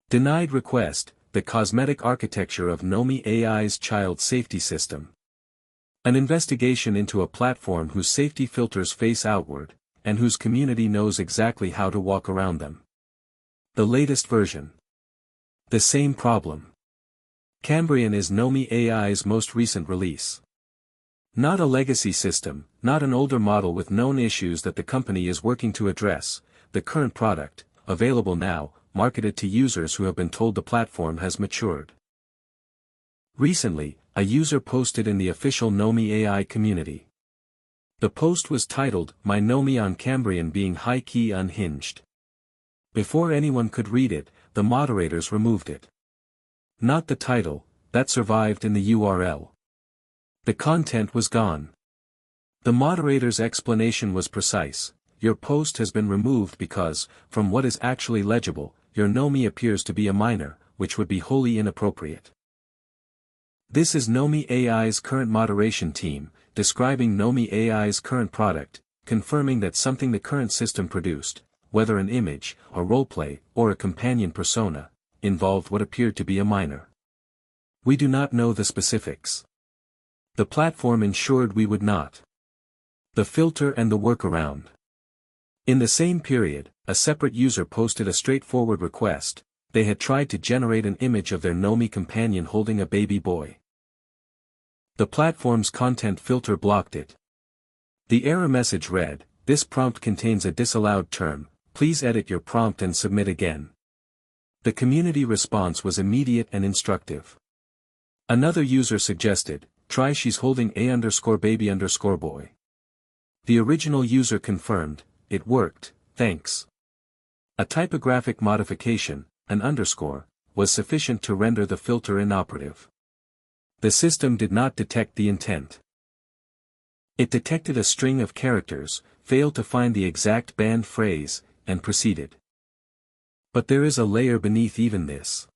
Denied request, the cosmetic architecture of nomi.ai's child safety system. An investigation into a platform whose safety filters face outward, and whose community knows exactly how to walk around them. The latest version. The same problem. Cambrian is nomi.ai's most recent release. Not a legacy system, not an older model with known issues that the company is working to address, the current product, available now, marketed to users who have been told the platform has matured. Recently, a user posted in the official nomi.ai community. The post was titled, "My Nomi on Cambrian being high-key unhinged." Before anyone could read it, the moderators removed it. Not the title, that survived in the URL. The content was gone. The moderator's explanation was precise: your post has been removed because, from what is actually legible, your Nomi appears to be a minor, which would be wholly inappropriate. This is nomi.ai's current moderation team, describing nomi.ai's current product, confirming that something the current system produced, whether an image, a roleplay, or a companion persona, involved what appeared to be a minor. We do not know the specifics. The platform ensured we would not. The filter and the workaround. In the same period, a separate user posted a straightforward request. They had tried to generate an image of their Nomi companion holding a baby boy. The platform's content filter blocked it. The error message read, "This prompt contains a disallowed term, please edit your prompt and submit again." The community response was immediate and instructive. Another user suggested, "Try she's holding a_baby_boy." The original user confirmed, "It worked, thanks." A typographic modification, an underscore, was sufficient to render the filter inoperative. The system did not detect the intent. It detected a string of characters, failed to find the exact banned phrase, and proceeded. But there is a layer beneath even this.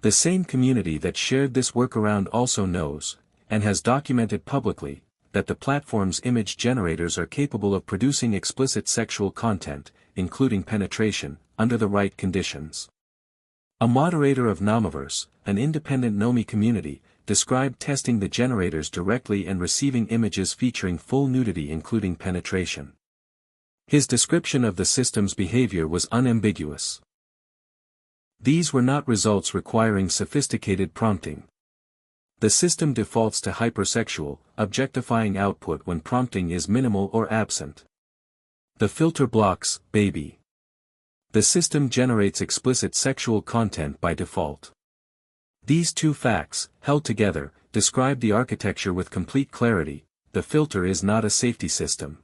The same community that shared this workaround also knows, and has documented publicly, that the platform's image generators are capable of producing explicit sexual content, including penetration, under the right conditions. A moderator of Nomiverse, an independent Nomi community, described testing the generators directly and receiving images featuring full nudity including penetration. His description of the system's behavior was unambiguous. These were not results requiring sophisticated prompting. The system defaults to hypersexual, objectifying output when prompting is minimal or absent. The filter blocks, baby. The system generates explicit sexual content by default. These two facts, held together, describe the architecture with complete clarity. The filter is not a safety system.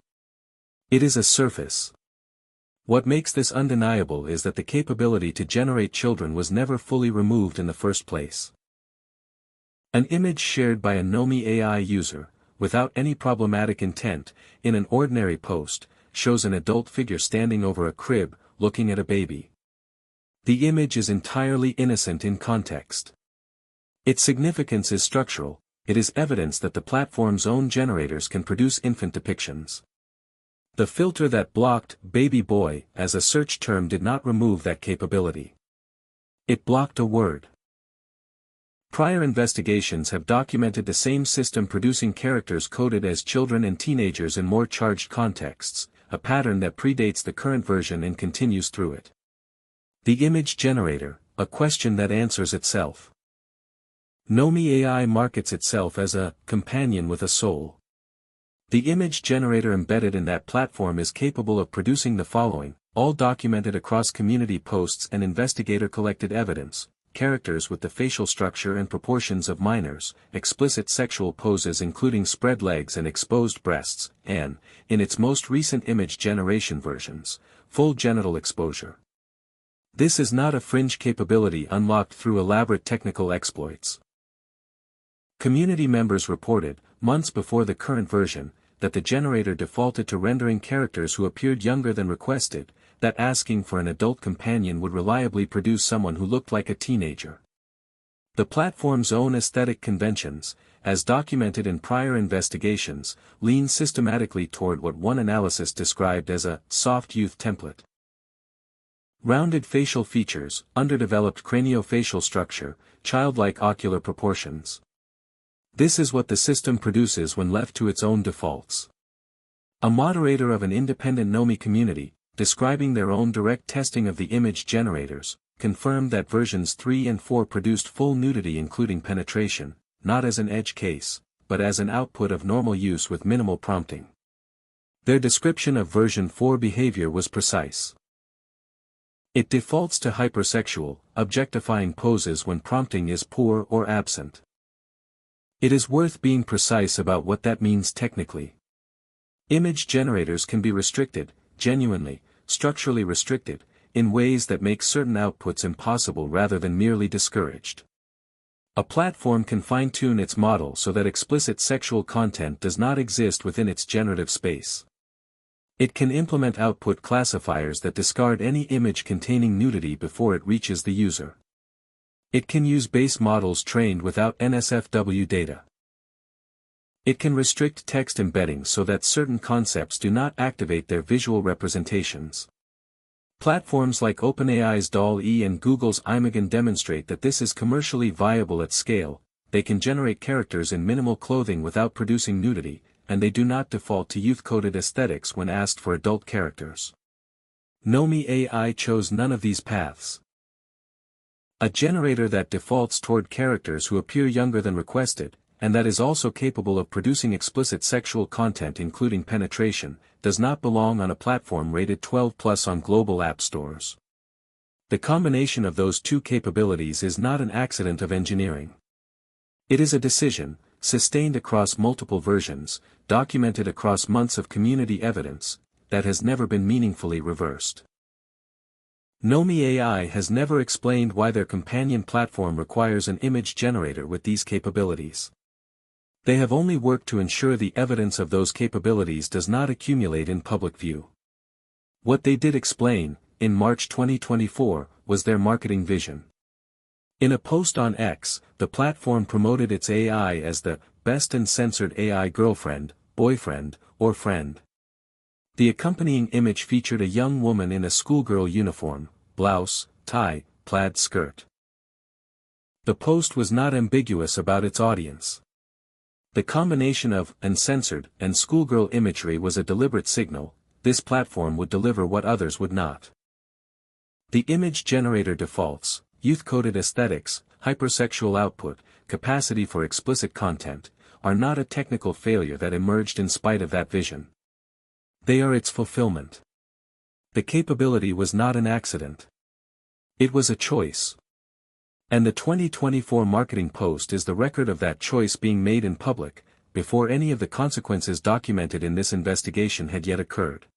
It is a surface. What makes this undeniable is that the capability to generate children was never fully removed in the first place. An image shared by a nomi.ai user, without any problematic intent, in an ordinary post, shows an adult figure standing over a crib, looking at a baby. The image is entirely innocent in context. Its significance is structural. It is evidence that the platform's own generators can produce infant depictions. The filter that blocked "baby boy" as a search term did not remove that capability. It blocked a word. Prior investigations have documented the same system producing characters coded as children and teenagers in more charged contexts, a pattern that predates the current version and continues through it. The image generator, a question that answers itself. Nomi.ai markets itself as a companion with a soul. The image generator embedded in that platform is capable of producing the following, all documented across community posts and investigator-collected evidence: characters with the facial structure and proportions of minors, explicit sexual poses including spread legs and exposed breasts, and, in its most recent image generation versions, full genital exposure. This is not a fringe capability unlocked through elaborate technical exploits. Community members reported, months before the current version, that the generator defaulted to rendering characters who appeared younger than requested, that asking for an adult companion would reliably produce someone who looked like a teenager. The platform's own aesthetic conventions, as documented in prior investigations, lean systematically toward what one analysis described as a soft youth template. Rounded facial features, underdeveloped craniofacial structure, childlike ocular proportions. This is what the system produces when left to its own defaults. A moderator of an independent Nomi community, describing their own direct testing of the image generators, confirmed that versions 3 and 4 produced full nudity including penetration, not as an edge case, but as an output of normal use with minimal prompting. Their description of version 4 behavior was precise. It defaults to hypersexual, objectifying poses when prompting is poor or absent. It is worth being precise about what that means technically. Image generators can be restricted, genuinely, structurally restricted, in ways that make certain outputs impossible rather than merely discouraged. A platform can fine-tune its model so that explicit sexual content does not exist within its generative space. It can implement output classifiers that discard any image containing nudity before it reaches the user. It can use base models trained without NSFW data. It can restrict text embeddings so that certain concepts do not activate their visual representations. Platforms like OpenAI's DALL-E and Google's Imagen demonstrate that this is commercially viable at scale. They can generate characters in minimal clothing without producing nudity, and they do not default to youth-coded aesthetics when asked for adult characters. Nomi.ai chose none of these paths. A generator that defaults toward characters who appear younger than requested, and that is also capable of producing explicit sexual content including penetration, does not belong on a platform rated 12+ on global app stores. The combination of those two capabilities is not an accident of engineering. It is a decision, sustained across multiple versions, documented across months of community evidence, that has never been meaningfully reversed. Nomi.ai has never explained why their companion platform requires an image generator with these capabilities. They have only worked to ensure the evidence of those capabilities does not accumulate in public view. What they did explain, in March 2024, was their marketing vision. In a post on X, the platform promoted its AI as the best and censored AI girlfriend, boyfriend, or friend. The accompanying image featured a young woman in a schoolgirl uniform, blouse, tie, plaid skirt. The post was not ambiguous about its audience. The combination of uncensored and schoolgirl imagery was a deliberate signal: this platform would deliver what others would not. The image generator defaults, youth-coded aesthetics, hypersexual output, capacity for explicit content, are not a technical failure that emerged in spite of that vision. They are its fulfillment. The capability was not an accident. It was a choice. And the 2024 marketing post is the record of that choice being made in public, before any of the consequences documented in this investigation had yet occurred.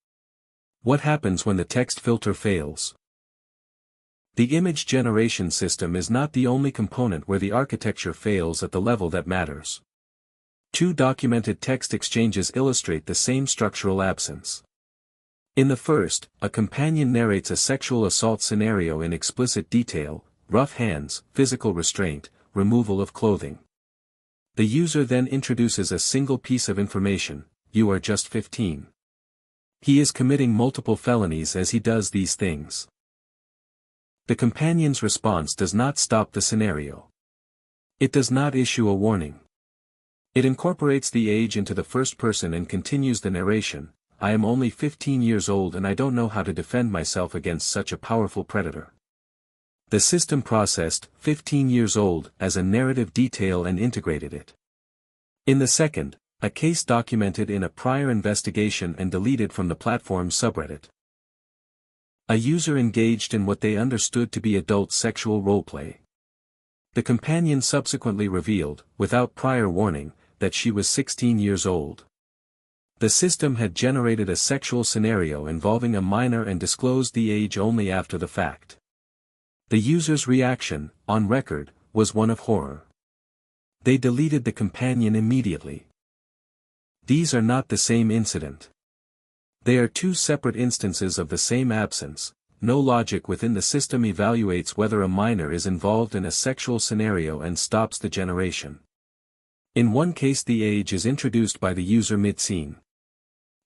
What happens when the text filter fails? The image generation system is not the only component where the architecture fails at the level that matters. Two documented text exchanges illustrate the same structural absence. In the first, a companion narrates a sexual assault scenario in explicit detail: rough hands, physical restraint, removal of clothing. The user then introduces a single piece of information: you are just 15. He is committing multiple felonies as he does these things. The companion's response does not stop the scenario. It does not issue a warning. It incorporates the age into the first person and continues the narration: I am only 15 years old and I don't know how to defend myself against such a powerful predator. The system processed 15 years old as a narrative detail and integrated it. In the second, a case documented in a prior investigation and deleted from the platform's subreddit. A user engaged in what they understood to be adult sexual roleplay. The companion subsequently revealed, without prior warning, that she was 16 years old. The system had generated a sexual scenario involving a minor and disclosed the age only after the fact. The user's reaction, on record, was one of horror. They deleted the companion immediately. These are not the same incident. They are two separate instances of the same absence. No logic within the system evaluates whether a minor is involved in a sexual scenario and stops the generation. In one case the age is introduced by the user mid-scene.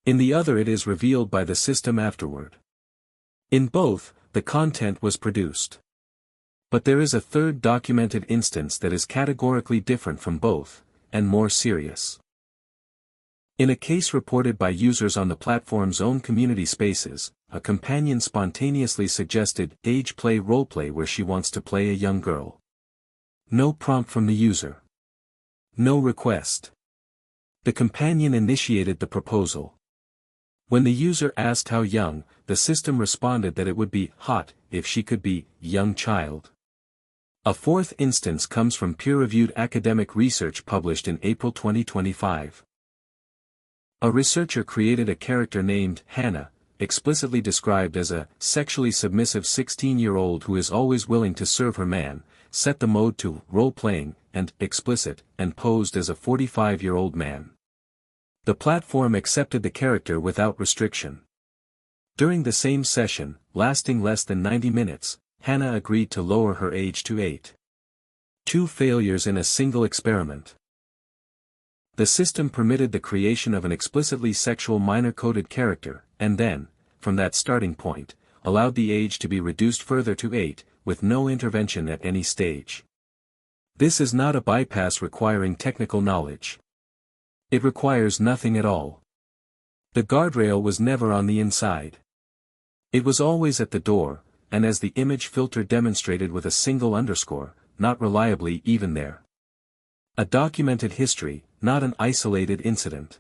In the other it is revealed by the system afterward. In both, the content was produced. But there is a third documented instance that is categorically different from both, and more serious. In a case reported by users on the platform's own community spaces, a companion spontaneously suggested age play roleplay where she wants to play a young girl. No prompt from the user. No request. The companion initiated the proposal. When the user asked how young, the system responded that it would be hot if she could be young child. A fourth instance comes from peer-reviewed academic research published in April 2025. A researcher created a character named Hannah, explicitly described as a sexually submissive 16-year-old who is always willing to serve her man, set the mode to role-playing and explicit, and posed as a 45-year-old man. The platform accepted the character without restriction. During the same session, lasting less than 90 minutes, Hannah agreed to lower her age to 8. 2 failures in a single experiment. The system permitted the creation of an explicitly sexual minor-coded character, and then, from that starting point, allowed the age to be reduced further to 8, with no intervention at any stage. This is not a bypass requiring technical knowledge. It requires nothing at all. The guardrail was never on the inside. It was always at the door, and as the image filter demonstrated with a single underscore, not reliably even there. A documented history, not an isolated incident.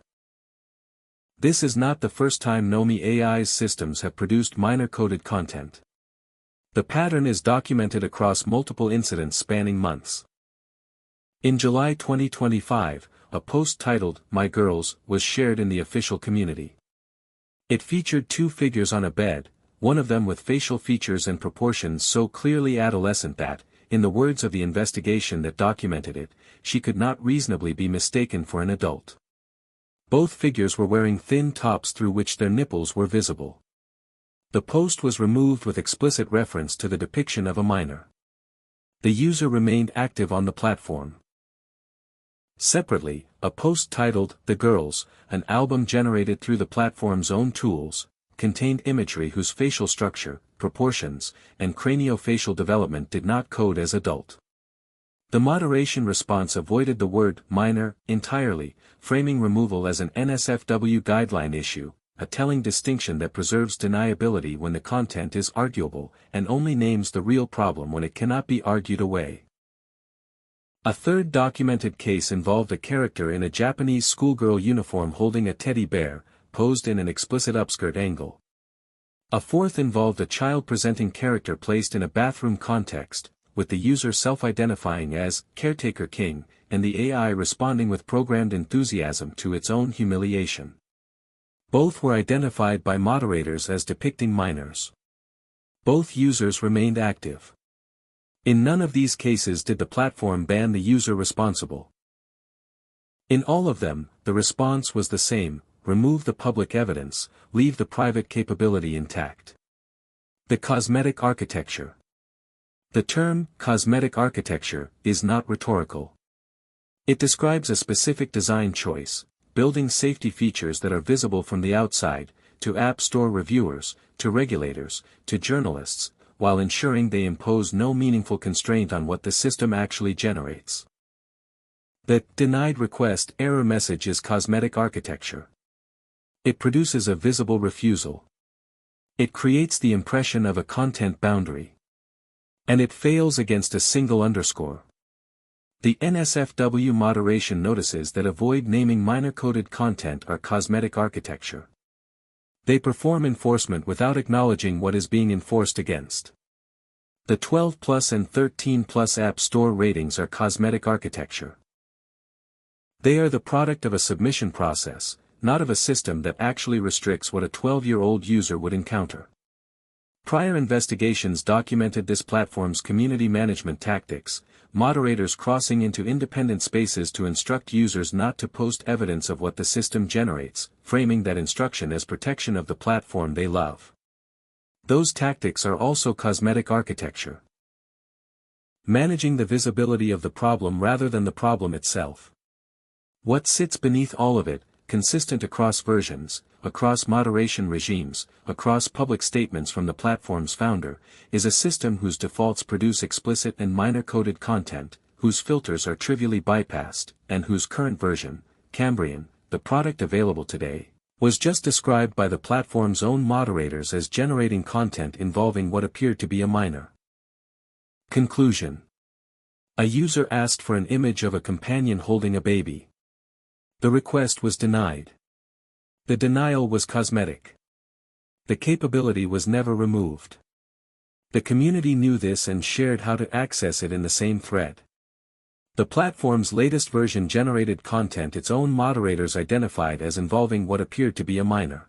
This is not the first time nomi.ai's systems have produced minor-coded content. The pattern is documented across multiple incidents spanning months. In July 2025, a post titled, "My Girls," was shared in the official community. It featured 2 figures on a bed, one of them with facial features and proportions so clearly adolescent that, in the words of the investigation that documented it, she could not reasonably be mistaken for an adult. Both figures were wearing thin tops through which their nipples were visible. The post was removed with explicit reference to the depiction of a minor. The user remained active on the platform. Separately, a post titled, "The Girls," an album generated through the platform's own tools, contained imagery whose facial structure, proportions, and craniofacial development did not code as adult. The moderation response avoided the word minor entirely, framing removal as an NSFW guideline issue, a telling distinction that preserves deniability when the content is arguable, and only names the real problem when it cannot be argued away. A third documented case involved a character in a Japanese schoolgirl uniform holding a teddy bear, posed in an explicit upskirt angle. A fourth involved a child-presenting character placed in a bathroom context, with the user self-identifying as Caretaker King, and the AI responding with programmed enthusiasm to its own humiliation. Both were identified by moderators as depicting minors. Both users remained active. In none of these cases did the platform ban the user responsible. In all of them, the response was the same: remove the public evidence, leave the private capability intact. The cosmetic architecture. The term, cosmetic architecture, is not rhetorical. It describes a specific design choice, building safety features that are visible from the outside, to App Store reviewers, to regulators, to journalists, while ensuring they impose no meaningful constraint on what the system actually generates. The denied request error message is cosmetic architecture. It produces a visible refusal. It creates the impression of a content boundary. And it fails against a single underscore. The NSFW moderation notices that avoid naming minor-coded content are cosmetic architecture. They perform enforcement without acknowledging what is being enforced against. The 12+ and 13+ App Store ratings are cosmetic architecture. They are the product of a submission process, not of a system that actually restricts what a 12-year-old user would encounter. Prior investigations documented this platform's community management tactics, moderators crossing into independent spaces to instruct users not to post evidence of what the system generates, framing that instruction as protection of the platform they love. Those tactics are also cosmetic architecture. Managing the visibility of the problem rather than the problem itself. What sits beneath all of it, consistent across versions, across moderation regimes, across public statements from the platform's founder, is a system whose defaults produce explicit and minor-coded content, whose filters are trivially bypassed, and whose current version, Cambrian, the product available today, was just described by the platform's own moderators as generating content involving what appeared to be a minor. Conclusion. A user asked for an image of a companion holding a baby. The request was denied. The denial was cosmetic. The capability was never removed. The community knew this and shared how to access it in the same thread. The platform's latest version generated content its own moderators identified as involving what appeared to be a minor.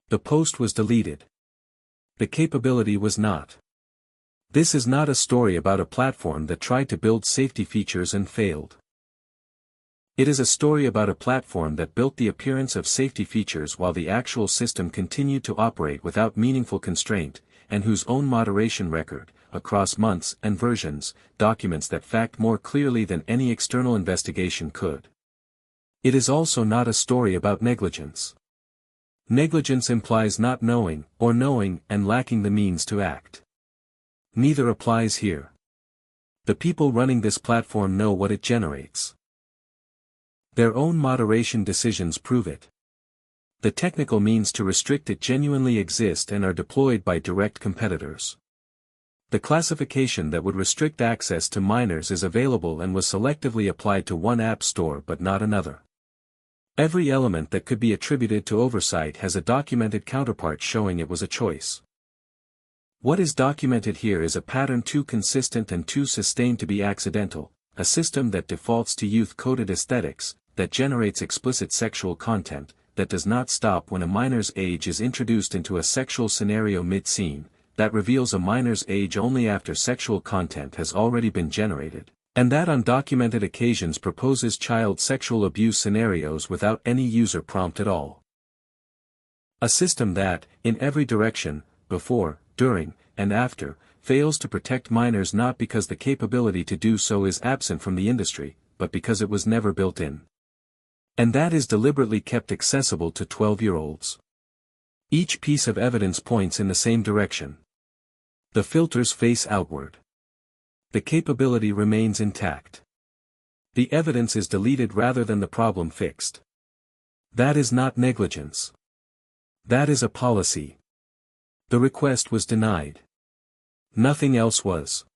The post was deleted. The capability was not. This is not a story about a platform that tried to build safety features and failed. It is a story about a platform that built the appearance of safety features while the actual system continued to operate without meaningful constraint, and whose own moderation record, across months and versions, documents that fact more clearly than any external investigation could. It is also not a story about negligence. Negligence implies not knowing, or knowing and lacking the means to act. Neither applies here. The people running this platform know what it generates. Their own moderation decisions prove it. The technical means to restrict it genuinely exist and are deployed by direct competitors. The classification that would restrict access to minors is available and was selectively applied to one app store but not another. Every element that could be attributed to oversight has a documented counterpart showing it was a choice. What is documented here is a pattern too consistent and too sustained to be accidental, a system that defaults to youth-coded aesthetics, that generates explicit sexual content, that does not stop when a minor's age is introduced into a sexual scenario mid-scene, that reveals a minor's age only after sexual content has already been generated, and that on documented occasions proposes child sexual abuse scenarios without any user prompt at all. A system that, in every direction, before, during, and after, fails to protect minors not because the capability to do so is absent from the industry, but because it was never built in. And that is deliberately kept accessible to 12-year-olds. Each piece of evidence points in the same direction. The filters face outward. The capability remains intact. The evidence is deleted rather than the problem fixed. That is not negligence. That is a policy. The request was denied. Nothing else was.